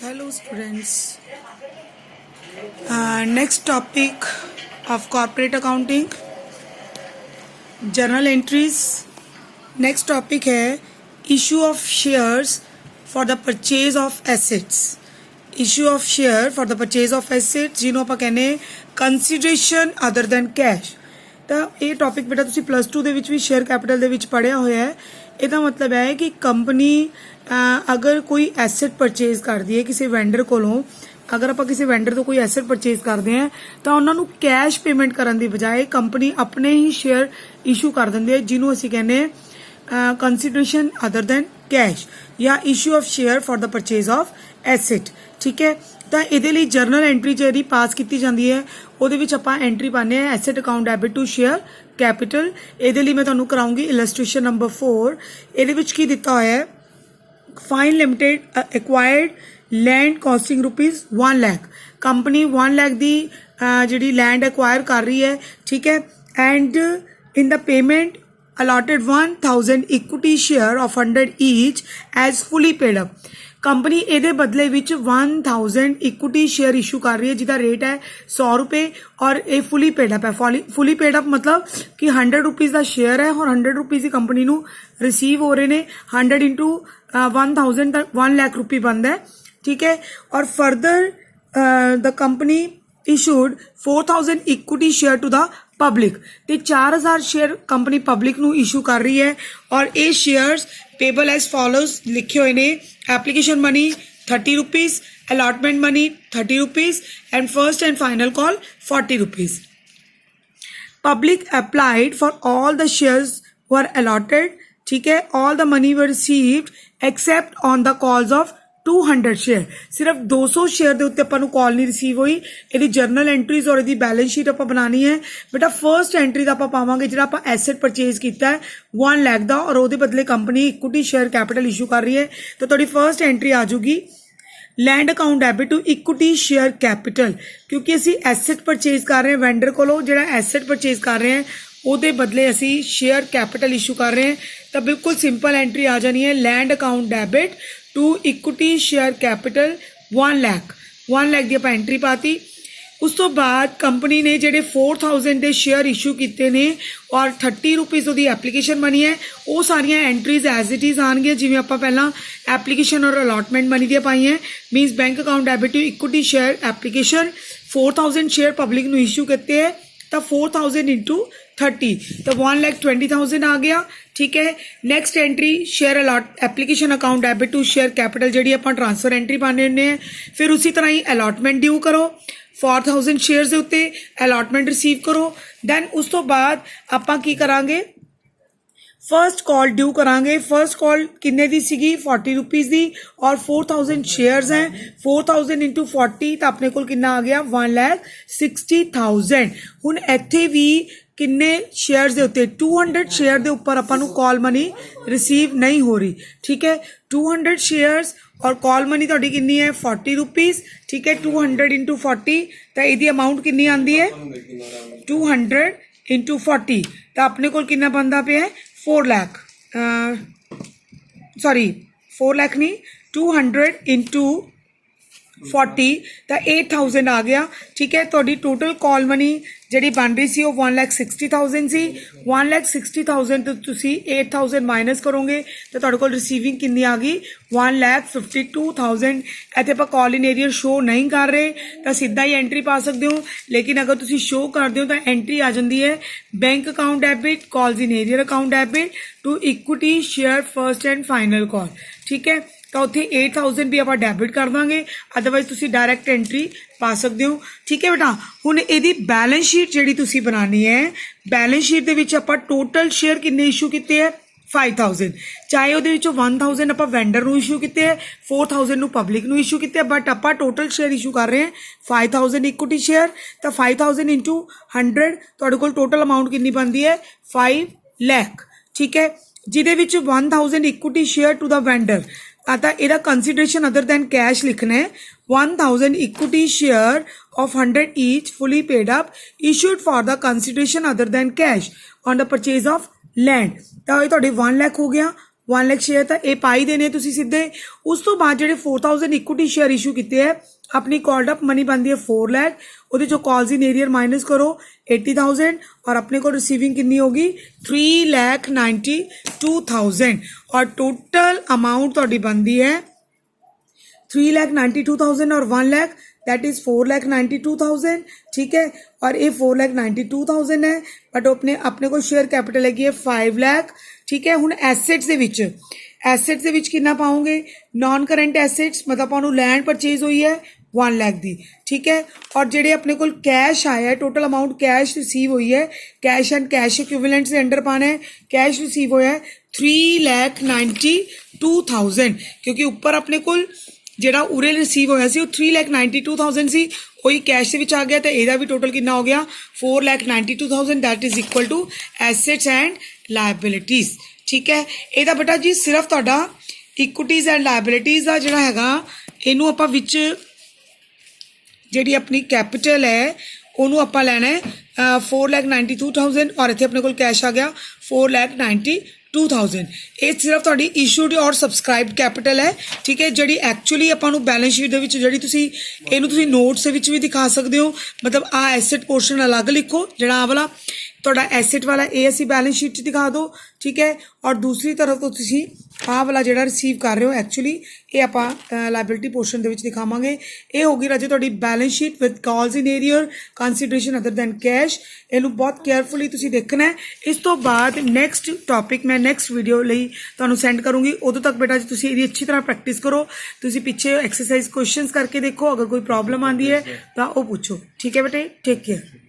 Hello students. Next topic of corporate accounting, journal entries. Next topic है issue of shares for the purchase of assets. Issue of share for the purchase of assets ਜਿਹਨੂੰ ਆਪਾਂ ਕਹਿੰਦੇ consideration other than cash. ਤਾਂ ਇਹ topic ਬੇਟਾ ਤੁਸੀਂ +2 ਦੇ ਵਿੱਚ ਵੀ ਸ਼ੇਅਰ ਕੈਪੀਟਲ ਦੇ ਵਿੱਚ ਪੜ੍ਹਿਆ ਹੋਇਆ ਹੈ। ਇਹਦਾ ਮਤਲਬ ਹੈ ਕਿ ਕੰਪਨੀ ਅਗਰ ਕੋਈ ਐਸੈਟ ਪਰਚੇਜ਼ ਕਰਦੀ ਹੈ ਕਿਸੇ ਵੈਂਡਰ ਕੋਲੋਂ, ਅਗਰ ਆਪਾਂ ਕਿਸੇ ਵੈਂਡਰ ਤੋਂ ਕੋਈ ਐਸੈਟ ਪਰਚੇਜ਼ ਕਰਦੇ ਹਾਂ ਤਾਂ ਉਹਨਾਂ ਨੂੰ ਕੈਸ਼ ਪੇਮੈਂਟ ਕਰਨ ਦੀ ਬਜਾਏ ਕੰਪਨੀ ਆਪਣੇ ਹੀ ਸ਼ੇਅਰ ਇਸ਼ੂ ਕਰ ਦਿੰਦੀ ਹੈ, ਜਿਹਨੂੰ ਅਸੀਂ ਕਹਿੰਦੇ ਕੰਸੀਡਰੇਸ਼ਨ ਅਦਰ ਦੈਨ ਕੈਸ਼ ਜਾਂ issue of share for the purchase of asset. ਠੀਕ ਹੈ, ਤਾਂ ਇਹਦੇ ਲਈ ਜਰਨਲ ਐਂਟਰੀ ਜਿਹੜੀ ਪਾਸ ਕੀਤੀ ਜਾਂਦੀ ਹੈ ਉਹਦੇ ਵਿੱਚ ਆਪਾਂ ਐਂਟਰੀ ਪਾਉਂਦੇ ਹਾਂ asset account debit to share capital. ਇਹਦੇ ਲਈ ਮੈਂ ਤੁਹਾਨੂੰ ਕਰਾਉਂਗੀ ਇਲਸਟ੍ਰੇਸ਼ਨ ਨੰਬਰ 4। ਇਹਦੇ ਵਿੱਚ ਕੀ ਦਿੱਤਾ ਹੋਇਆ ਹੈ, fine limited acquired land costing ₹1 lakh. Company 1 lakh ਦੀ ਜਿਹੜੀ ਲੈਂਡ ਐਕਵਾਇਰ ਕਰ ਰਹੀ ਹੈ, ਠੀਕ ਹੈ, and in the payment allotted 1000 equity share of 100 each as fully paid up। Company ਇਹਦੇ ਬਦਲੇ ਵਿੱਚ 1000 ਇਕੁਇਟੀ ਸ਼ੇਅਰ ਇਸ਼ੂ ਕਰ ਰਹੀ ਹੈ ਜਿਹਦਾ ਰੇਟ ਹੈ ₹100 ਔਰ ਇਹ ਫੁਲੀ ਪੇਡ ਅਪ ਹੈ। ਫੁਲੀ ਪੇਡ ਅਪ ਮਤਲਬ ਕਿ ₹100 ਦਾ ਸ਼ੇਅਰ ਹੈ ਔਰ ₹100 ਦੀ ਕੰਪਨੀ ਨੂੰ ਰਿਸੀਵ ਹੋ ਰਹੇ ਨੇ। 100 into 1000 ਦਾ 1 ਲੱਖ ਰੁਪਏ ਬਣਦਾ ਹੈ, ਠੀਕ ਹੈ। ਔਰ further the company issued 4000 equity share to the public ਤੇ 4000 ਸ਼ੇਅਰ ਕੰਪਨੀ ਪਬਲਿਕ ਨੂੰ ਇਸ਼ੂ ਕਰ ਰਹੀ ਹੈ ਔਰ ਇਹ ਸ਼ੇਅਰਸ ਪੇਬਲ ਐਸ ਫॉलोज ਲਿਖੇ ਹੋਏ ਨੇ। Application money ₹30, allotment money ₹30 and first and final call ₹40। public applied for all the shares were allotted, ठीक है। all the money were received except on the calls of 200 share. ਸਿਰਫ 200 share ਦੇ ਉੱਤੇ ਆਪਾਂ ਨੂੰ ਕਾਲ ਨਹੀਂ ਰਿਸੀਵ ਹੋਈ। ਇਹਦੀ ਜਰਨਲ ਐਂਟਰੀਜ਼ ਔਰ ਇਹਦੀ ਬੈਲੈਂਸ ਸ਼ੀਟ ਆਪਾਂ ਬਣਾਉਣੀ ਹੈ ਬੇਟਾ। ਫਰਸਟ ਐਂਟਰੀ ਦਾ ਆਪਾਂ ਪਾਵਾਂਗੇ ਜਿਹੜਾ ਆਪਾਂ ਐਸੈਟ ਪਰਚੇਜ਼ ਕੀਤਾ ਹੈ 1 ਲੱਖ ਦਾ ਔਰ ਉਹਦੇ ਬਦਲੇ company equity share capital issue ਕਰ ਰਹੀ ਹੈ, ਤਾਂ ਤੁਹਾਡੀ ਫਰਸਟ ਐਂਟਰੀ ਆ ਜਾਊਗੀ land account debit to equity share capital. ਕਿਉਂਕਿ ਅਸੀਂ ਐਸੈਟ ਪਰਚੇਜ਼ ਕਰ ਰਹੇ ਹਾਂ ਵੈਂਡਰ ਕੋਲੋਂ, ਜਿਹੜਾ ਐਸੈਟ ਪਰਚੇਜ਼ ਕਰ ਰਹੇ ਹਾਂ ਉਹਦੇ ਬਦਲੇ ਅਸੀਂ ਸ਼ੇਅਰ ਕੈਪੀਟਲ ਇਸ਼ੂ ਕਰ ਰਹੇ ਹਾਂ, ਤਾਂ ਬਿਲਕੁਲ ਸਿੰਪਲ ਐਂਟਰੀ ਆ ਜਾਣੀ ਹੈ land account debit to equity share capital 1 lakh. 1 lakh ਦੀ ਆਪਾਂ ਐਂਟਰੀ ਪਾਤੀ। ਉਸ ਤੋਂ ਬਾਅਦ ਕੰਪਨੀ ਨੇ ਜਿਹੜੇ 4000 ਦੇ ਸ਼ੇਅਰ ਇਸ਼ੂ ਕੀਤੇ ਨੇ ਔਰ ₹30 ਉਹਦੀ ਐਪਲੀਕੇਸ਼ਨ ਮਨੀ ਹੈ, ਉਹ ਸਾਰੀਆਂ ਐਂਟਰੀਜ਼ ਐਜ਼ ਇਟ ਇਜ਼ ਆਉਣਗੀਆਂ ਜਿਵੇਂ ਆਪਾਂ ਪਹਿਲਾਂ ਐਪਲੀਕੇਸ਼ਨ ਔਰ ਅਲਾਟਮੈਂਟ ਮਨੀ ਦੀਆਂ ਪਾਈਆਂ। Means bank account debit to equity share application 4000 share public ਨੂੰ ਇਸ਼ੂ ਕੀਤੇ ਹੈ ਤਾਂ 4000 into 30 ਤਾਂ 1,20,000 ਆ ਗਿਆ, ਠੀਕ ਹੈ। Next entry share application account debit to share capital ਜਿਹੜੀ ਆਪਾਂ ਟ੍ਰਾਂਸਫਰ ਐਂਟਰੀ ਪਾਉਂਦੇ ਹੁੰਦੇ ਹਾਂ। ਫਿਰ ਉਸੇ ਤਰ੍ਹਾਂ ਹੀ ਅਲਾਟਮੈਂਟ ਡਿਊ ਕਰੋ 4000 ਸ਼ੇਅਰਸ ਦੇ ਉੱਤੇ ਅਲਾਟਮੈਂਟ ਰਿਸੀਵ ਕਰੋ। ਦੈਨ ਉਸ ਤੋਂ ਬਾਅਦ ਆਪਾਂ ਕੀ ਕਰਾਂਗੇ, ਫਰਸਟ ਕਾਲ ਡਿਊ ਕਰਾਂਗੇ। ਫਰਸਟ ਕਾਲ ਕਿੰਨੇ ਦੀ ਸੀਗੀ ₹40 ਦੀ ਔਰ 4000 ਸ਼ੇਅਰਸ ਹੈ। 4000 into 40 ਤਾਂ ਆਪਣੇ ਕੋਲ ਕਿੰਨਾ ਆ ਗਿਆ 1,60,000। ਹੁਣ ਇੱਥੇ ਵੀ ਕਿੰਨੇ ਸ਼ੇਅਰਸ ਦੇ ਉੱਤੇ 200 ਸ਼ੇਅਰ ਦੇ ਉੱਪਰ ਆਪਾਂ ਨੂੰ ਕਾਲ ਮਨੀ ਰਿਸੀਵ ਨਹੀਂ ਹੋ ਰਹੀ, ਠੀਕ ਹੈ। 200 ਸ਼ੇਅਰਸ ਔਰ ਕਾਲ ਮਨੀ ਤੁਹਾਡੀ ਕਿੰਨੀ ਹੈ ₹40, ਠੀਕ ਹੈ। 200 into 40 ਤਾਂ ਇਹਦੀ ਅਮਾਊਂਟ ਕਿੰਨੀ ਆਉਂਦੀ ਹੈ 200 into 40 ਤਾਂ ਆਪਣੇ ਕੋਲ ਕਿੰਨਾ ਬਣਦਾ ਪਿਆ 4 ਲੱਖ। ਸੌਰੀ 4 ਲੱਖ ਨਹੀਂ 200 into 40 ਤਾਂ 8000 ਆ ਗਿਆ, ਠੀਕ ਹੈ। ਤੁਹਾਡੀ ਟੋਟਲ ਕਾਲ ਮਨੀ ਜਿਹੜੀ ਬਣ ਰਹੀ ਸੀ ਉਹ 1,60,000 ਸੀ। 1,60,000 ਤੋਂ ਤੁਸੀਂ 8000 ਮਾਈਨਸ ਕਰੋਗੇ ਤਾਂ ਤੁਹਾਡੇ ਕੋਲ ਰਿਸੀਵਿੰਗ ਕਿੰਨੀ ਆ ਗਈ 1,52,000। ਇੱਥੇ ਆਪਾਂ ਕਾਲ ਇਨ ਏਰੀਅਰ ਸ਼ੋ ਨਹੀਂ ਕਰ ਰਹੇ ਤਾਂ ਸਿੱਧਾ ਹੀ ਐਂਟਰੀ ਪਾ ਸਕਦੇ ਹੋ, ਲੇਕਿਨ ਅਗਰ ਤੁਸੀਂ ਸ਼ੋ ਕਰਦੇ ਹੋ ਤਾਂ ਐਂਟਰੀ ਆ ਜਾਂਦੀ ਹੈ bank account debit calls in arrear account debit to equity share first and final call, ਠੀਕ ਹੈ। ਤਾਂ ਉੱਥੇ 8000 ਵੀ ਆਪਾਂ ਡੈਬਿਟ ਕਰ ਦਾਂਗੇ, ਅਦਰਵਾਈਜ਼ ਤੁਸੀਂ ਡਾਇਰੈਕਟ ਐਂਟਰੀ ਪਾ ਸਕਦੇ ਹੋ, ਠੀਕ ਹੈ ਬੇਟਾ। ਹੁਣ ਇਹਦੀ ਬੈਲੈਂਸ ਸ਼ੀਟ ਜਿਹੜੀ ਤੁਸੀਂ ਬਣਾਉਣੀ ਹੈ, ਬੈਲੈਂਸ ਸ਼ੀਟ ਦੇ ਵਿੱਚ ਆਪਾਂ ਟੋਟਲ ਸ਼ੇਅਰ ਕਿੰਨੇ ਇਸ਼ੂ ਕੀਤੇ ਹੈ 5000, ਚਾਹੇ ਉਹਦੇ ਵਿੱਚੋਂ 1000 ਆਪਾਂ ਵੈਂਡਰ ਨੂੰ ਇਸ਼ੂ ਕੀਤੇ ਹੈ 4000 ਨੂੰ ਪਬਲਿਕ ਨੂੰ ਇਸ਼ੂ ਕੀਤੇ, ਬਟ ਆਪਾਂ ਟੋਟਲ ਸ਼ੇਅਰ ਇਸ਼ੂ ਕਰ ਰਹੇ ਹਾਂ 5000 ਇਕੁਇਟੀ ਸ਼ੇਅਰ। ਤਾਂ 5000 into 100 ਤੁਹਾਡੇ ਕੋਲ ਟੋਟਲ ਅਮਾਊਂਟ ਕਿੰਨੀ ਬਣਦੀ ਹੈ 5 ਲੱਖ, ਠੀਕ ਹੈ। ਜਿਹਦੇ ਵਿੱਚ 1000 equity share to the vendor आता ਇਹਦਾ कंसिडरेशन अदर दैन कैश लिखना है 1000 equity share of 100 each fully paid up issued for the consideration other than cash on the purchase of land। ਤਾਂ ਇਹ ਤੁਹਾਡੇ 1 ਲੱਖ ਹੋ ਗਿਆ 1 ਲੱਖ ਸ਼ੇਅਰ ਤਾਂ ਇਹ ਪਾਈ ਦੇਣੇ ਤੁਸੀਂ ਸਿੱਧੇ। ਉਸ ਤੋਂ ਬਾਅਦ ਜਿਹੜੇ 4000 ਇਕੁਇਟੀ ਸ਼ੇਅਰ ਇਸ਼ੂ ਕੀਤੇ ਹੈ, ਆਪਣੀ ਕਾਲਡ ਅਪ ਮਨੀ ਬਣਦੀ ਹੈ 4 ਲੱਖ, ਉਹਦੇ ਚੋਂ ਕਾਲਸ ਇਨ ਏਰੀਅਰ ਮਾਈਨਸ ਕਰੋ 80,000 ਔਰ ਆਪਣੇ ਕੋਲ ਰਿਸੀविंग ਕਿੰਨੀ ਹੋਗੀ 3,92,000 ਔਰ ਟੋਟਲ ਅਮਾਊਂਟ ਤੁਹਾਡੀ ਬਣਦੀ ਹੈ 3,92,000 और 1 लाख दैट इज 4,92,000 ठीक है। और ये 4,92,000 है बट अपने को शेयर कैपिटल हैगी है 5 लाख ठीक है। हुण एसेट्स दे विच कितना पाओगे नॉन करंट एसेट्स मतलब आपको लैंड परचेज हुई है 1 लाख दी ठीक है। और जेडे अपने को कैश आया है टोटल अमाउंट कैश रिसीव हुई है कैश एंड कैश इक्विवेलेंट से अंडर पाना है कैश रिसीव होया है 3,92,000 क्योंकि ऊपर अपने को ਜਿਹੜਾ ਉਰੇ ਰਿਸੀਵ ਹੋਇਆ ਸੀ ਉਹ 3,92,000 ਸੀ ਉਹੀ ਕੈਸ਼ ਦੇ ਵਿੱਚ ਆ ਗਿਆ ਤੇ ਇਹਦਾ ਵੀ ਟੋਟਲ ਕਿੰਨਾ ਹੋ ਗਿਆ 4,92,000 that is equal to assets and liabilities ਠੀਕ ਹੈ। ਇਹਦਾ ਬੇਟਾ ਜੀ ਸਿਰਫ ਤੁਹਾਡਾ ਇਕੁਇਟੀਜ਼ ਐਂਡ ਲਾਇਬਿਲਿਟੀਜ਼ ਦਾ ਜਿਹੜਾ ਹੈਗਾ ਇਹਨੂੰ ਆਪਾਂ ਵਿੱਚ ਜਿਹੜੀ ਆਪਣੀ ਕੈਪੀਟਲ ਹੈ ਉਹਨੂੰ ਆਪਾਂ ਲੈਣਾ ਹੈ 4,92,000 ਔਰ ਇੱਥੇ ਆਪਣੇ ਕੋਲ ਕੈਸ਼ ਆ ਗਿਆ 4,92,000 ਇਹ ਸਿਰਫ ਤੁਹਾਡੀ ਇਸ਼ੂਡ ਔਰ ਸਬਸਕ੍ਰਾਈਬਡ ਕੈਪੀਟਲ ਹੈ ਠੀਕ ਹੈ। ਜਿਹੜੀ ਐਕਚੁਅਲੀ ਆਪਾਂ ਨੂੰ ਬੈਲੈਂਸ ਸ਼ੀਟ ਦੇ ਵਿੱਚ ਜਿਹੜੀ ਤੁਸੀਂ ਇਹਨੂੰ ਤੁਸੀਂ ਨੋਟਸ ਦੇ ਵਿੱਚ ਵੀ ਦਿਖਾ ਸਕਦੇ ਹੋ ਮਤਲਬ ਆ ਐਸੈਟ ਪੋਰਸ਼ਨ ਅਲੱਗ ਲਿਖੋ ਜਿਹੜਾ ਆ ਵਾਲਾ ਤੁਹਾਡਾ ਐਸੈਟ ਵਾਲਾ ਇਹ ਅਸੀਂ ਬੈਲੈਂਸ ਸ਼ੀਟ 'ਚ ਦਿਖਾ ਦਿਓ ਠੀਕ ਹੈ। ਔਰ ਦੂਸਰੀ ਤਰਫ ਤੋਂ ਤੁਸੀਂ ਆਹ ਵਾਲਾ ਜਿਹੜਾ ਰਿਸੀਵ ਕਰ ਰਹੇ ਹੋ ਐਕਚੁਅਲੀ ਇਹ ਆਪਾਂ ਲਾਇਬਿਲਿਟੀ ਪੋਰਸ਼ਨ ਦੇ ਵਿੱਚ ਦਿਖਾਵਾਂਗੇ। ਇਹ ਹੋਗੀ ਰਾਜੇ ਤੁਹਾਡੀ balance sheet with calls in arrear consideration other than cash. ਇਹਨੂੰ ਬਹੁਤ ਕੇਅਰਫੁਲੀ ਤੁਸੀਂ ਦੇਖਣਾ ਹੈ। ਇਸ ਤੋਂ ਬਾਅਦ ਨੈਕਸਟ ਟੌਪਿਕ ਮੈਂ ਨੈਕਸਟ ਵੀਡੀਓ ਲਈ ਤੁਹਾਨੂੰ ਸੈਂਡ ਕਰੂੰਗੀ ਉਦੋਂ ਤੱਕ ਬੇਟਾ ਜੀ ਤੁਸੀਂ ਇਹਦੀ ਅੱਛੀ ਤਰ੍ਹਾਂ ਪ੍ਰੈਕਟਿਸ ਕਰੋ। ਤੁਸੀਂ ਪਿੱਛੇ ਐਕਸਰਸਾਈਜ਼ ਕੁਐਸਚਨਸ ਕਰਕੇ ਦੇਖੋ ਅਗਰ ਕੋਈ ਪ੍ਰੋਬਲਮ ਆਉਂਦੀ ਹੈ ਤਾਂ ਉਹ ਪੁੱਛੋ ਠੀਕ ਹੈ ਬੇਟੇ। Take care.